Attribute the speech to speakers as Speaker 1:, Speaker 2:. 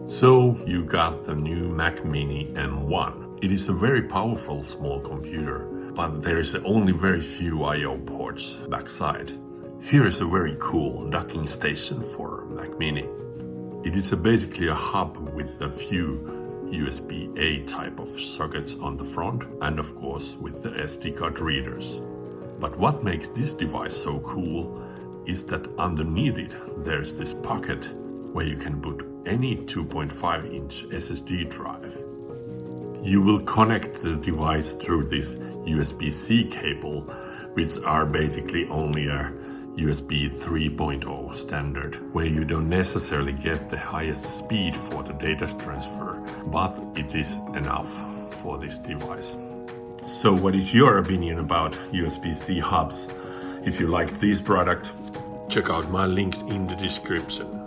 Speaker 1: So you got the new Mac Mini M1. It is a very powerful small computer, but there is only very few I/O ports backside. Here is a very cool docking station for Mac Mini. It is basically a hub with a few USB-A type of sockets on the front and of course with the SD card readers. But what makes this device so cool is that underneath it there's this pocket where you can put any 2.5-inch SSD drive. You will connect the device through this USB-C cable, which are basically only a USB 3.0 standard, where you don't necessarily get the highest speed for the data transfer, but it is enough for this device. So what is your opinion about USB-C hubs? If you like this product, check out my links in the description.